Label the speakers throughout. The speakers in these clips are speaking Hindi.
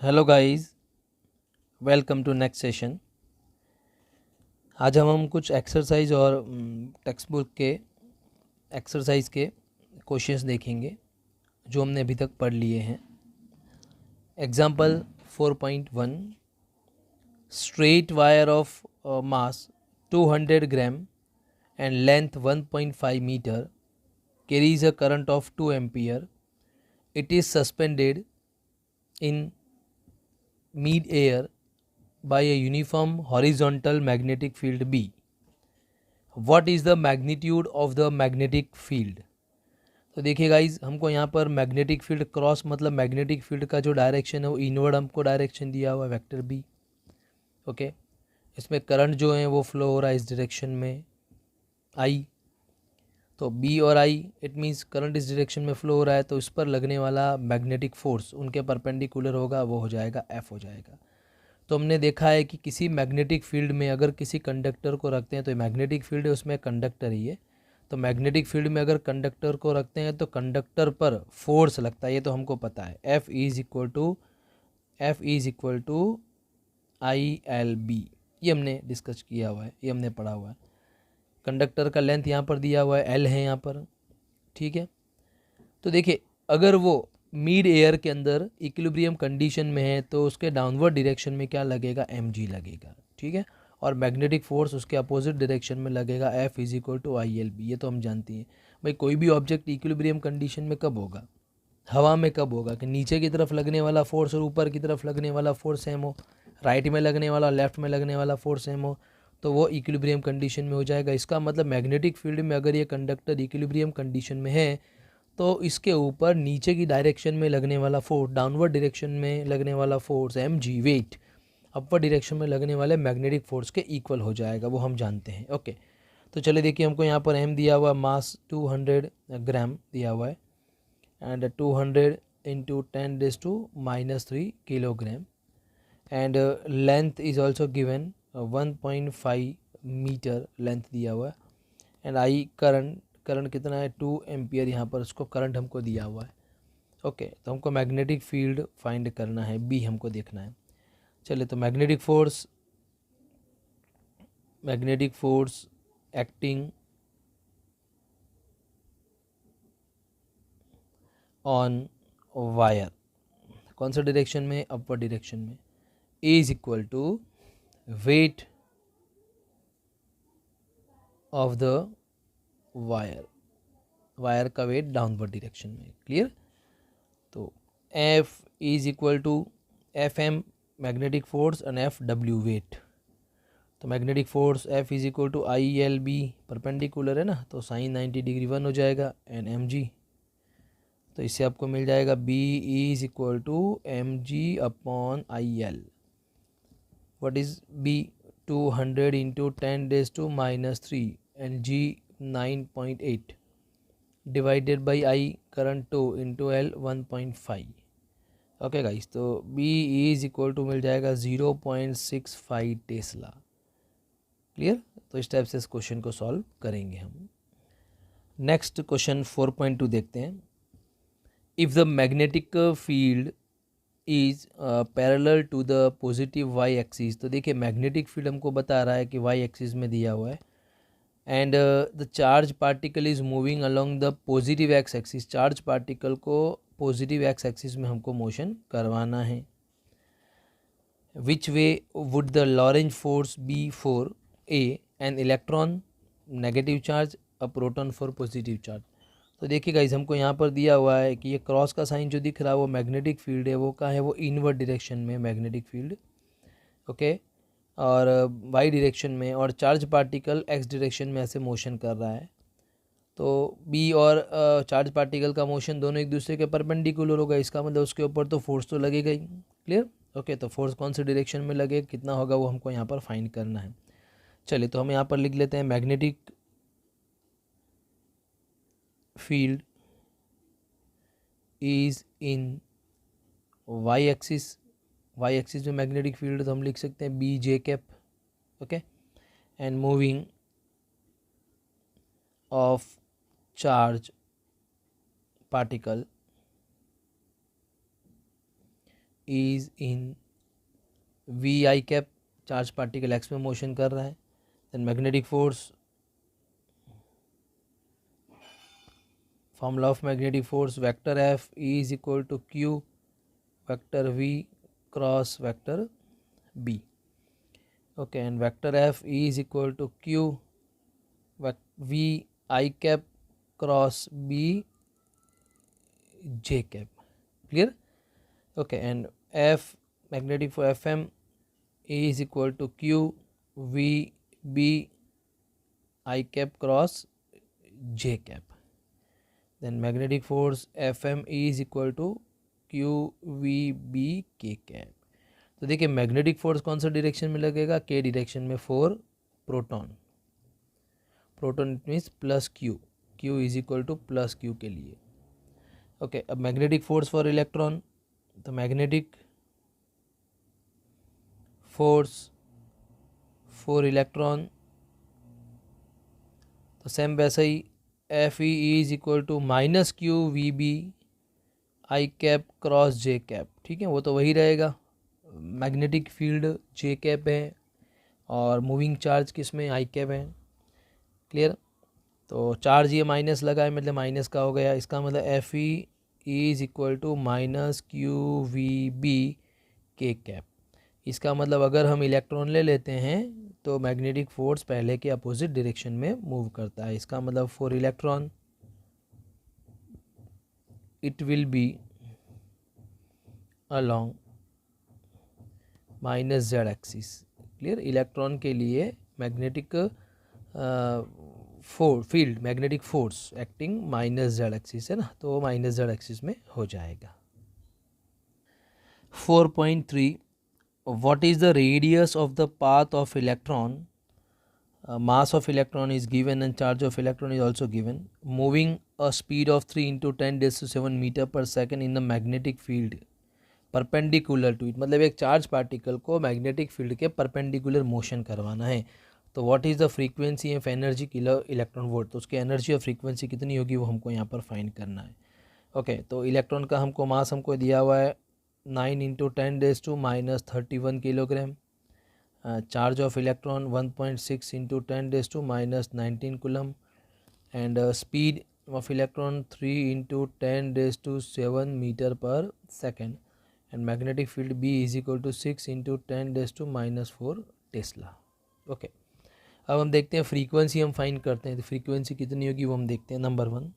Speaker 1: Hello guys, welcome to next session. आज हम कुछ एक्सरसाइज और टेक्स्ट बुक के एक्सरसाइज के क्वेश्चंस देखेंगे जो हमने अभी तक पढ़ लिए हैं। Example 4.1, straight wire of mass 200 gram and length 1.5 metre carries a current of 2 ampere. It is suspended in mid-air by a uniform horizontal magnetic field B. What is the magnitude of the magnetic field? तो देखिए गाइज, हमको यहाँ पर मैग्नेटिक फील्ड क्रॉस मतलब मैग्नेटिक फील्ड का जो डायरेक्शन है वो इनवर्ड हमको डायरेक्शन दिया हुआ है वेक्टर बी। ओके, इसमें करंट जो है वो फ्लो हो रहा है इस डायरेक्शन में आई। तो बी और आई इट मीन्स करंट इस डायरेक्शन में फ्लो हो रहा है, तो इस पर लगने वाला मैग्नेटिक फोर्स उनके परपेंडिकुलर होगा, वो हो जाएगा एफ हो जाएगा। तो हमने देखा है कि किसी मैग्नेटिक फील्ड में अगर किसी कंडक्टर को रखते हैं तो मैग्नेटिक फील्ड है उसमें कंडक्टर ही है, तो मैग्नेटिक फील्ड में अगर कंडक्टर को रखते हैं तो कंडक्टर पर फोर्स लगता है, ये तो हमको पता है। F is equal to I L B, ये हमने डिस्कस किया हुआ है, ये हमने पढ़ा हुआ है। कंडक्टर का लेंथ यहाँ पर दिया हुआ है, एल है यहाँ पर, ठीक है। तो देखिए, अगर वो मिड एयर के अंदर इक्विलिब्रियम कंडीशन में है तो उसके डाउनवर्ड डायरेक्शन में क्या लगेगा, एम जी लगेगा, ठीक है। और मैग्नेटिक फोर्स उसके अपोजिट डायरेक्शन में लगेगा, F is equal to I L B. ये तो हम जानते हैं भाई। कोई भी ऑब्जेक्ट इक्विलिब्रियम कंडीशन में कब होगा, हवा में कब होगा, कि नीचे की तरफ लगने वाला फोर्स और ऊपर की तरफ लगने वाला फोर्स सेम हो, राइट में लगने वाला लेफ्ट में लगने वाला फोर्स सेम हो, तो वो इक्विलिब्रियम कंडीशन में हो जाएगा। इसका मतलब मैग्नेटिक फील्ड में अगर ये कंडक्टर इक्विलिब्रियम कंडीशन में है तो इसके ऊपर नीचे की डायरेक्शन में लगने वाला फोर्स, डाउनवर्ड डायरेक्शन में लगने वाला force M G weight, upper direction में लगने वाले मैग्नेटिक फोर्स के इक्वल हो जाएगा, वो हम जानते हैं। ओके, तो चले देखिए, हमको यहाँ पर एम दिया हुआ, मास 200 ग्राम दिया हुआ है and 200 into 10⁻³ kilogram and length is also given 1.5 metre length दिया हुआ है एंड आई करंट कितना है, 2 एम्पियर यहाँ पर उसको करंट हमको दिया हुआ है। ओके, तो हमको मैग्नेटिक फील्ड फाइंड करना है, बी हमको देखना है। चलिए, तो magnetic force acting on wire, कौन सा डायरेक्शन में, अपर डायरेक्शन में, is equal to weight of the wire का वेट डाउनवर्ड डायरेक्शन में। क्लियर? तो F is equal to F M magnetic force and F W weight. तो magnetic force F is equal to I L B, perpendicular है ना, तो साइन 90 डिग्री 1 हो जाएगा एंड एम जी। तो इससे आपको मिल जाएगा B is equal to M G upon I L. What is B, 200 into 10⁻³ and G 9.8 divided by I current 2 into L 1.5। Okay guys, तो बी इज इक्वल टू मिल जाएगा 0.65 टेस्ला। क्लियर? तो इस टाइप से इस क्वेश्चन को सॉल्व करेंगे हम। नेक्स्ट क्वेश्चन 4.2 देखते हैं। If the magnetic field is parallel to the positive Y axis, तो देखिए मैग्नेटिक फील्ड हमको बता रहा है कि वाई एक्सिस में दिया हुआ है and the charge particle is moving along the positive X axis, charge particle को पॉजिटिव एक्स एक्सिस में हमको मोशन करवाना है। Which way would the Lorentz force be for a, an electron negative charge, a proton for positive charge. तो देखिए गाइस, हमको यहाँ पर दिया हुआ है कि ये क्रॉस का साइन जो दिख रहा है वो मैग्नेटिक फील्ड है, वो कहाँ है, वो इनवर्ड डायरेक्शन में मैग्नेटिक फील्ड। ओके, और वाई डायरेक्शन में, और चार्ज पार्टिकल एक्स डायरेक्शन में ऐसे मोशन कर रहा है। तो बी और चार्ज पार्टिकल का मोशन दोनों एक दूसरे के परपेंडिकुलर होगा, इसका मतलब उसके ऊपर तो फोर्स तो लगेगा ही। क्लियर? ओके, तो फोर्स कौन सी डायरेक्शन में लगे, कितना होगा, वो हमको यहाँ पर फाइंड करना है। चलिए, तो हम यहाँ पर लिख लेते हैं magnetic field is in Y axis, Y axis में मैग्नेटिक फील्ड तो हम लिख सकते हैं B J cap. Okay, and moving of charge particle is in V I cap, charge particle X में मोशन कर रहा है। Then magnetic force, formula of magnetic force vector F E is equal to Q vector V cross vector B. Okay, and vector F E is equal to Q we I cap cross B J cap. Clear? Okay, and F magnetic for F M E is equal to Q V B I cap cross J cap. then magnetic force Fm is equal to QVB K cap. तो देखिए मैग्नेटिक फोर्स कौन सा डायरेक्शन में लगेगा, के डायरेक्शन में for proton. Proton it means plus Q, Q is equal to plus Q के लिए। ओके, अब मैग्नेटिक फोर्स फॉर इलेक्ट्रॉन, तो मैग्नेटिक फोर्स फॉर इलेक्ट्रॉन तो सेम वैसा ही F E is equal to minus Q V B I cap cross J cap. ठीक है, वो तो वही रहेगा। मैग्नेटिक फील्ड जे कैप है और मूविंग चार्ज किस में, आई कैप है। क्लियर? तो चार्ज ये माइनस लगा है, मतलब माइनस का हो गया। इसका मतलब F E is equal to minus Q V B K cap. इसका मतलब अगर हम इलेक्ट्रॉन ले लेते हैं तो मैग्नेटिक फोर्स पहले के अपोजिट डायरेक्शन में मूव करता है। इसका मतलब for electron it will be along minus Z axis. Clear? Electron के लिए magnetic field, magnetic force acting minus Z axis है ना, तो वो माइनस जेड एक्सिस में हो जाएगा। 4.3 what is the radius of the path of electron, mass of electron is given and charge of electron is also given, moving a speed of 3 into 10 raised to 7 meter per second in the magnetic field perpendicular to it। मतलब एक चार्ज पार्टिकल को मैग्नेटिक फील्ड के परपेंडिकुलर मोशन करवाना है। तो what is the frequency of energy kilo electron volt, तो उसकी एनर्जी और फ्रीक्वेंसी कितनी होगी वो हमको यहाँ पर फाइंड करना है। ओके, तो इलेक्ट्रॉन का हमको मास हमको दिया हुआ है 9 into 10 raise to minus 31 kilogram. Charge of electron 1.6 into 10 raise to minus 19 coulomb. And speed of electron 3 into 10 raise to 7 metre पर second. And magnetic field B is equal to 6 into 10 raise to minus 4 tesla. Okay, अब हम देखते हैं फ्रीक्वेंसी हम फाइंड करते हैं। तो फ्रीक्वेंसी कितनी होगी वो हम देखते हैं। नंबर 1,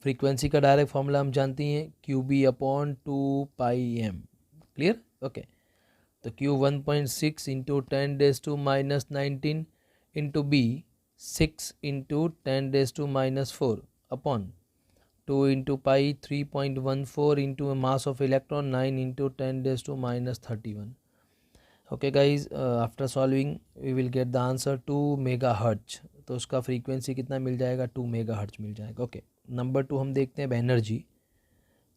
Speaker 1: फ्रीक्वेंसी का डायरेक्ट फॉर्मूला हम जानते हैं, Q B upon 2πm। Clear? Okay, तो Q 1.6 into 10 raise to minus 19 into B 6 into 10 raise to minus 4 upon 2 into pi 3.14 into mass of electron 9 into 10 raise to minus 31। Okay guys, after solving we will get the answer 2 mega hertz. तो उसका फ्रीक्वेंसी कितना मिल जाएगा, 2 मेगा हर्ट्ज मिल जाएगा। ओके, नंबर 2 हम देखते हैं energy.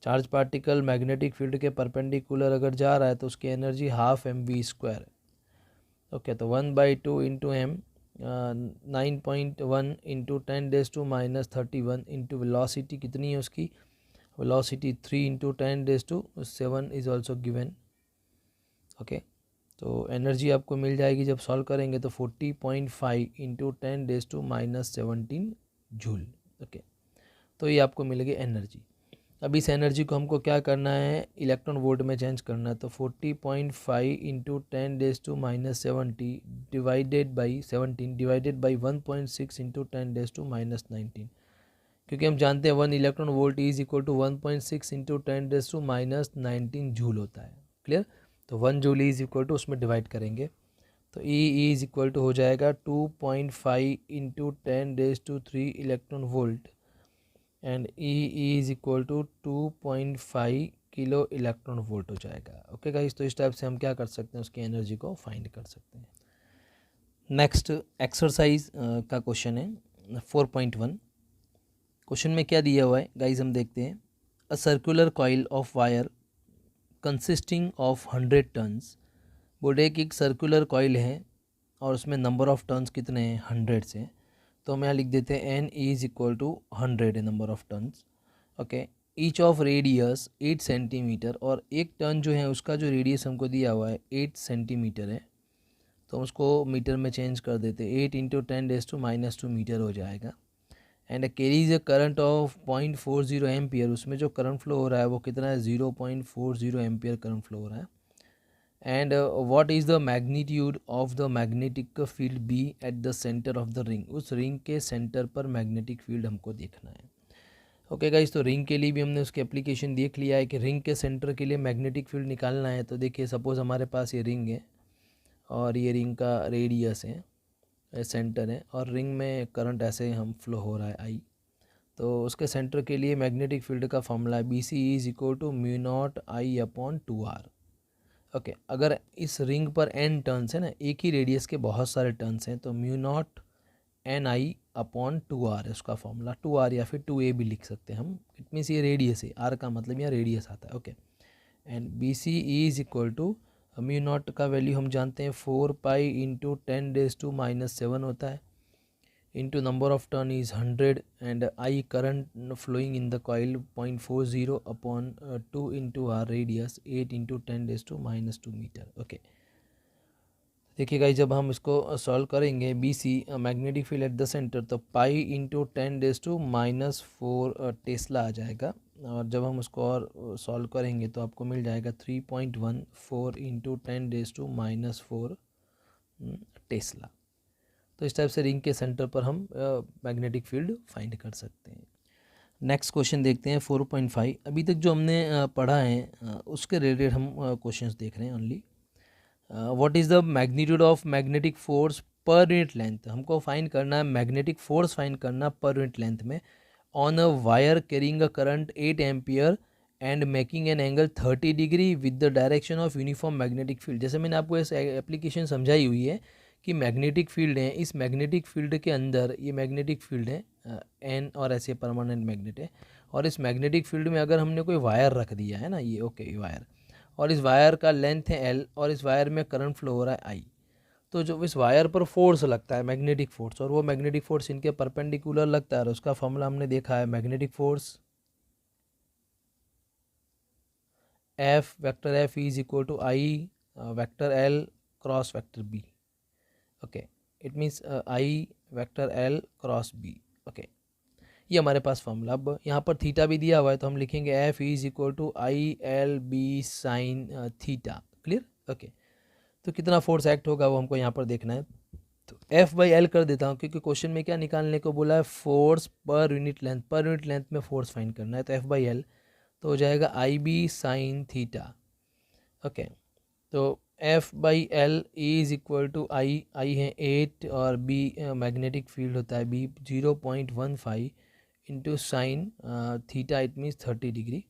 Speaker 1: Charge particle magnetic field के परपेंडिकुलर अगर जा रहा है तो उसकी एनर्जी हाफ mv² है। ओके, तो 1/2 into M 9.1 into 10 raise to minus 31 into velocity कितनी है उसकी, velocity 3 into 10 raise to 7 is also given. Okay, तो एनर्जी आपको मिल जाएगी जब सॉल्व करेंगे तो 40.5 into 10 raise to minus 17 joule. Okay, तो ये आपको मिलेगी एनर्जी। अब इस एनर्जी को हमको क्या करना है, इलेक्ट्रॉन वोल्ट में चेंज करना है। तो 40.5 into 10 raise to minus 17 divided by 1.6 into 10 raise to minus 19, क्योंकि हम जानते हैं 1 electron volt is equal to 1.6 into 10 raise to minus 19 joule होता है। क्लियर? तो 1 जूल इज इक्वल टू उसमें डिवाइड करेंगे तो ई इज इक्वल टू हो जाएगा 2.5 into 10 raise to 3 electron volt and E is equal to 2.5 kilo electron volt हो जाएगा। ओके गाइस, तो इस टाइप से हम क्या कर सकते हैं, उसकी एनर्जी को फाइंड कर सकते हैं। नेक्स्ट एक्सरसाइज का क्वेश्चन है 4.1। क्वेश्चन में क्या दिया हुआ है गाइस, हम देखते हैं। A circular coil of wire consisting of 100 turns. बोले कि एक सर्कुलर कॉइल है और उसमें नंबर ऑफ टर्न्स कितने हैं, 100 से। तो हम यहाँ लिख देते हैं n is equal to 100 number of turns. Okay, each of radius 8 centimetre, और एक टर्न जो है उसका जो रेडियस हमको दिया हुआ है 8 सेंटीमीटर है, तो हम उसको मीटर में चेंज कर देते हैं, 8 इंटू 10⁻² मीटर हो जाएगा। And carries a current of 0.40 ampere, उसमें जो करंट फ्लो हो रहा है वो कितना है, 0.40 एम्पियर करंट फ्लो हो रहा है। And what is the magnitude of the magnetic field B at the centre of the ring, उस रिंग के सेंटर पर मैग्नेटिक फील्ड हमको देखना है। ओके गाइस, तो रिंग के लिए भी हमने उसकी एप्लीकेशन देख लिया है कि रिंग के सेंटर के लिए मैग्नेटिक फील्ड निकालना है। तो देखिए सपोज़ हमारे पास ये रिंग है और ये रिंग का रेडियस है, सेंटर है, और रिंग में करंट ऐसे हम फ्लो हो रहा है आई, तो उसके सेंटर के लिए मैग्नेटिक फील्ड का फॉर्मूला है BC=μ0I/2R। ओके, अगर इस रिंग पर n टर्न्स है ना, एक ही रेडियस के बहुत सारे टर्न्स हैं, तो μ0NI/2R है उसका फॉर्मूला, 2R या फिर 2A भी लिख सकते हैं हम। इट मीन्स ये रेडियस है, R का मतलब यहाँ रेडियस आता है। ओके, एंड BC=, μ0 का वैल्यू हम जानते हैं 4π × 10⁻⁻7 होता है, into number of turn is 100, and I current flowing in the coil 0.40/2 into R radius 8 × 10⁻² metre. Okay, देखिए गाइस, जब हम इसको सॉल्व करेंगे BC magnetic field at the centre, तो पाई इंटू 10⁻⁻4 टेस्ला आ जाएगा, और जब हम उसको और सॉल्व करेंगे तो आपको मिल जाएगा 3.14 × 10⁻⁴ टेस्ला। तो इस टाइप से रिंग के सेंटर पर हम मैग्नेटिक फील्ड फाइंड कर सकते हैं। नेक्स्ट क्वेश्चन देखते हैं 4.5। अभी तक जो हमने पढ़ा है उसके रिलेटेड हम क्वेश्चंस देख रहे हैं only. What is the magnitude of magnetic force per unit length, हमको फाइंड करना है मैग्नेटिक फोर्स फाइंड करना पर यूनिट लेंथ में, on a wire carrying a current 8 ampere and making an angle 30 degree with the direction of uniform magnetic field. जैसे मैंने आपको इस एप्लीकेशन समझाई हुई है कि मैग्नेटिक फील्ड है, इस मैग्नेटिक फील्ड के अंदर ये मैग्नेटिक फील्ड है एन, और ऐसे परमानेंट मैग्नेट है, और इस मैग्नेटिक फील्ड में अगर हमने कोई वायर रख दिया है ना, ये ओके वायर, और इस वायर का लेंथ है एल, और इस वायर में करंट फ्लो हो रहा है आई, तो जो इस वायर पर फोर्स लगता है मैग्नेटिक फोर्स, और वो मैग्नेटिक फोर्स इनके परपेंडिकुलर लगता है, और उसका फॉर्मूला हमने देखा है, magnetic force F vector F = I vector L cross vector B। Okay, it means I vector L cross B। Okay, ये हमारे पास फॉर्मूला। अब यहाँ पर थीटा भी दिया हुआ है, तो हम लिखेंगे F = ILB sine theta. Clear? Okay, तो कितना फोर्स एक्ट होगा वो हमको यहाँ पर देखना है, तो F/L कर देता हूँ, क्योंकि क्वेश्चन में क्या निकालने को बोला है, force per unit length, per unit length में फोर्स फाइंड करना है, तो F/L तो हो जाएगा IB साइन थीटा। ओके, तो F/L I है 8 और B मैग्नेटिक फील्ड होता है B 0.15 into sine theta, it means 30 degree.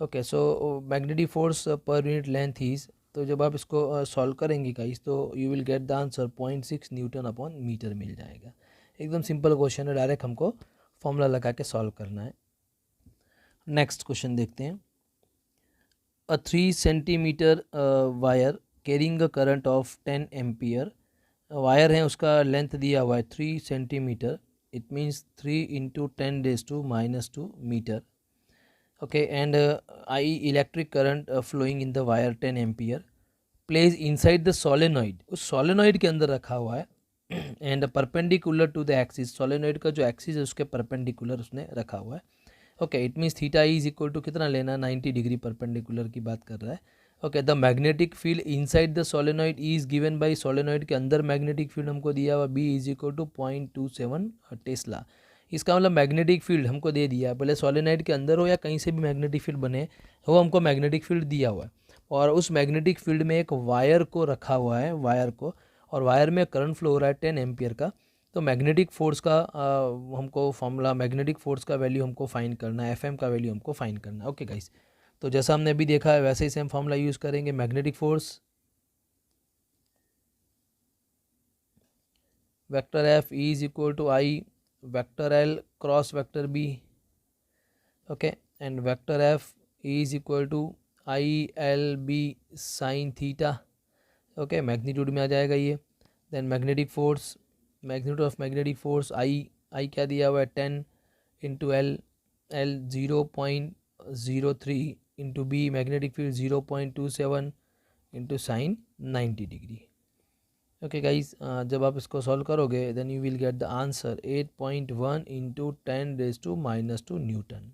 Speaker 1: Okay, so magnetic force per unit length is, तो जब आप इसको सॉल्व करेंगे गाइस, तो you will get the answer 0.6 N/मीटर मिल जाएगा। एकदम सिंपल क्वेश्चन है, डायरेक्ट हमको फॉर्मूला लगा के सॉल्व करना है। नेक्स्ट क्वेश्चन देखते हैं। अ 3 centimetre wire carrying a current of 10 ampere, wire है उसका लेंथ दिया हुआ है 3 centimetre, it means 3 × 10⁻² metre. Okay, and I electric current flowing in the wire 10 ampere place inside the solenoid, उस सोलेनॉइड के अंदर रखा हुआ है, and perpendicular to the axis, solenoid का जो एक्सिस है उसके परपेंडिकुलर उसने रखा हुआ है। ओके, इट मीन्स थीटा = कितना लेना, 90 डिग्री परपेंडिकुलर की बात कर रहा है। Okay, the magnetic field inside the solenoid is given bye, solenoid के अंदर मैग्नेटिक फील्ड हमको दिया हुआ B = 0.27 टेस्ला। इसका मतलब मैग्नेटिक फील्ड हमको दे दिया, भले सोलेनॉइड के अंदर हो या कहीं से भी मैग्नेटिक फील्ड बने, वो हमको मैग्नेटिक फील्ड दिया हुआ है, और उस मैग्नेटिक फील्ड में एक वायर को रखा हुआ है, वायर को, और वायर में करंट फ्लो हो रहा है 10 एम्पियर का। तो मैग्नेटिक फोर्स का हमको फॉर्मूला, मैग्नेटिक फोर्स का वैल्यू हमको फाइंड करना है, FM का वैल्यू हमको फाइंड करना है। ओके गाइस, तो जैसा हमने अभी देखा है वैसे ही सेम फॉर्मूला यूज़ करेंगे। Magnetic force vector F = I vector L cross vector B। Okay, and vector F = ILB sine theta. Okay, magnitude में आ जाएगा ये। Then magnetic force, magnitude of magnetic force I क्या दिया हुआ है 10 × L 0.0 0.03 into B magnetic field 0.27 into sine 90 degree. Okay guys, जब आप इसको सॉल्व करोगे then you will get the answer 8.1 into 10⁻² newton.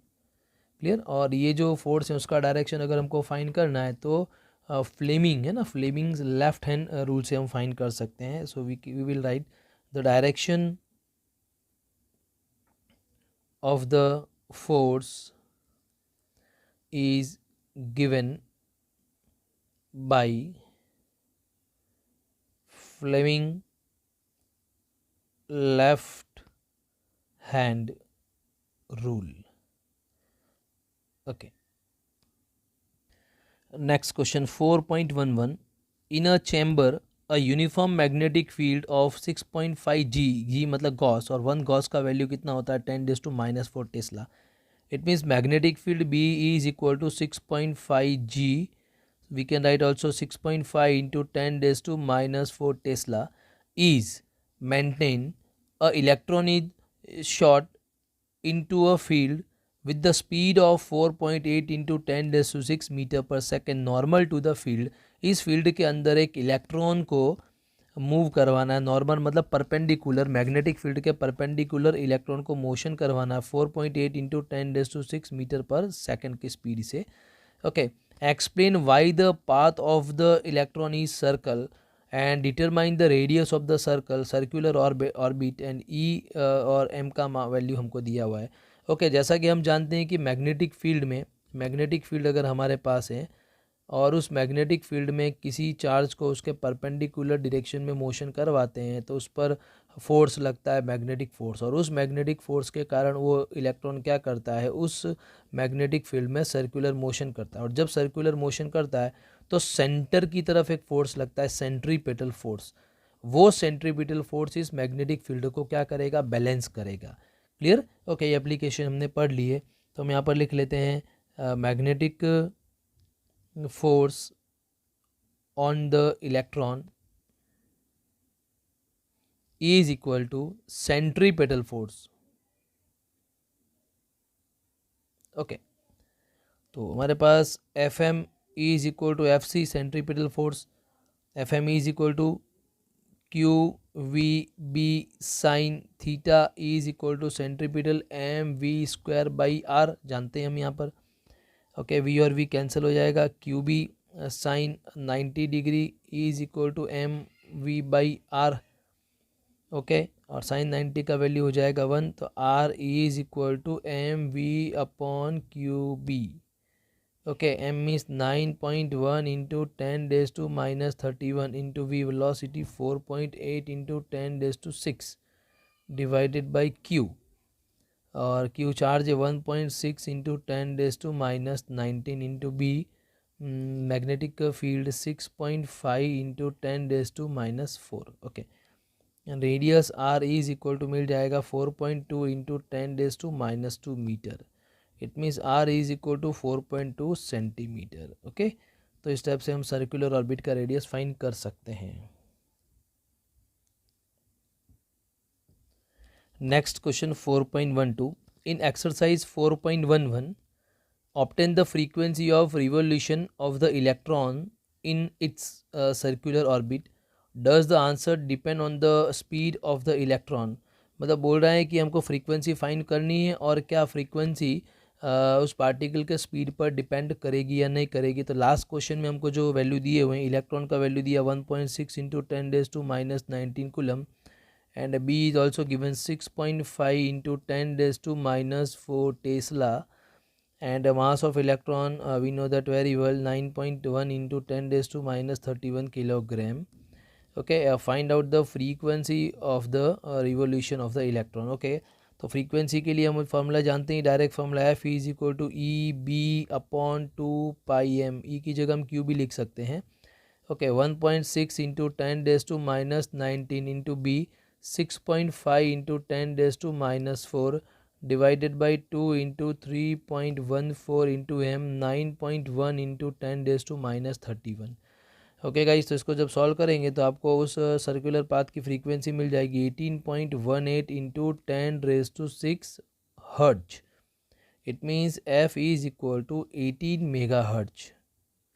Speaker 1: Clear. और ये जो फोर्स है उसका डायरेक्शन अगर हमको फाइंड करना है तो फ्लेमिंग है ना, फ्लेमिंग्स लेफ्ट हैंड रूल से हम फाइंड कर सकते हैं। So we will write the direction of the force is given by Fleming left hand rule. Okay. Next question 4.11. In a chamber, a uniform magnetic field of 6.5 G, G मतलब गॉस, और 1 गॉस का वैल्यू कितना होता है 10⁻⁴ Tesla. It means magnetic field B is equal to 6.5 G. We can write also 6.5 into 10⁻⁴ Tesla is maintain a electron is shot into a field with the speed of 4.8 into 10⁶ metre पर second normal to the field. इस फील्ड के अंदर एक इलेक्ट्रॉन को मूव करवाना है. नॉर्मल मतलब परपेंडिकुलर, मैग्नेटिक फील्ड के परपेंडिकुलर इलेक्ट्रॉन को मोशन करवाना है 4.8 इंटू 10⁶ मीटर पर सेकेंड की स्पीड से. Okay. Explain why the path of the electron is circle and determine the radius of the circle, circular orbit and E और एम का वैल्यू हमको दिया हुआ है. ओके. जैसा कि हम जानते हैं कि मैग्नेटिक फील्ड अगर हमारे पास है और उस मैग्नेटिक फील्ड में किसी चार्ज को उसके परपेंडिकुलर डायरेक्शन में मोशन करवाते हैं तो उस पर फोर्स लगता है, मैग्नेटिक फोर्स, और उस मैग्नेटिक फोर्स के कारण वो इलेक्ट्रॉन क्या करता है, उस मैग्नेटिक फील्ड में सर्कुलर मोशन करता है. और जब सर्कुलर मोशन करता है तो सेंटर की तरफ एक फोर्स लगता है, सेंट्रीपिटल फोर्स. वो सेंट्रीपिटल फोर्स इस मैग्नेटिक फील्ड को क्या करेगा, बैलेंस करेगा. क्लियर. ओके. ये एप्लीकेशन हमने पढ़ ली है तो हम यहाँ पर लिख लेते हैं magnetic force on the electron is equal to centripetal force. Okay. तो हमारे पास Fm is equal to Fc centripetal force. Fm is equal to QVB sin theta is equal to centripetal mv square by r जानते हैं हम यहाँ पर. ओके. वी और वी कैंसिल हो जाएगा. Q B sine 90 degree is equal to m v by r. Okay. और साइन 90 का वैल्यू हो जाएगा 1. तो r is equal to m v upon q B. Okay. M means 9.1 into 10⁻31 into v velocity 4.8 into 10⁶ divided by q. और क्यू चार्ज है 1.6 into 10⁻19 into B magnetic field 6.5 into 10⁻⁴. Okay. Radius R is equal to मिल जाएगा 4.2 into 10⁻² metre. It means R is equal to 4.2 centimetre. Okay. तो इस टाइप से हम सर्कुलर ऑर्बिट का रेडियस फाइंड कर सकते हैं. Next question 4.12. In exercise 4.11, obtain the frequency of revolution of the electron in its circular orbit. Does the answer depend on the speed of the electron? मतलब बोल रहा है कि हमको फ्रीक्वेंसी फाइंड करनी है और क्या फ्रीक्वेंसी उस पार्टिकल के स्पीड पर डिपेंड करेगी या नहीं करेगी. तो लास्ट क्वेश्चन में हमको जो वैल्यू दिए हुए हैं, इलेक्ट्रॉन का वैल्यू दिया 1.6 into 10⁻⁻19 coulomb and B is also given 6.5 into 10⁻⁴ Tesla, and a mass of electron we know that very well 9.1 into 10⁻31 kilogram. Okay. Find out the frequency of the revolution of the electron. Okay. तो फ्रीक्वेंसी के लिए हम फार्मूला जानते हैं, डायरेक्ट फार्मूला है F is equal to e B upon 2πm. E की जगह हम क्यू भी लिख सकते हैं. Okay. 1.6 into 10⁻⁻19 into B 6.5 into 10⁻⁴ divided by 2 into 3.14 into m 9.1 into 10⁻31. Okay guys. तो इसको जब सॉल्व करेंगे तो आपको उस सर्कुलर पाथ की फ्रीक्वेंसी मिल जाएगी 18.18 into 10⁻⁶ hertz. It means F is equal to 18 megahertz.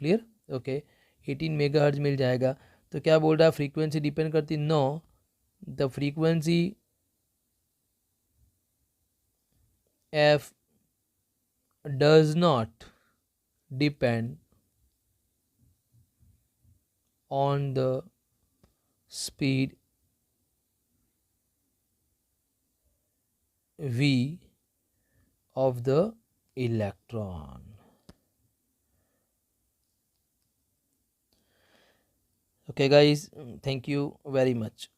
Speaker 1: Clear? Okay, 18 megahertz मिल जाएगा। तो क्या बोल रहा है, फ्रीक्वेंसी डिपेंड करती? No, the frequency F does not depend on the speed v of the electron. Okay guys, thank you very much.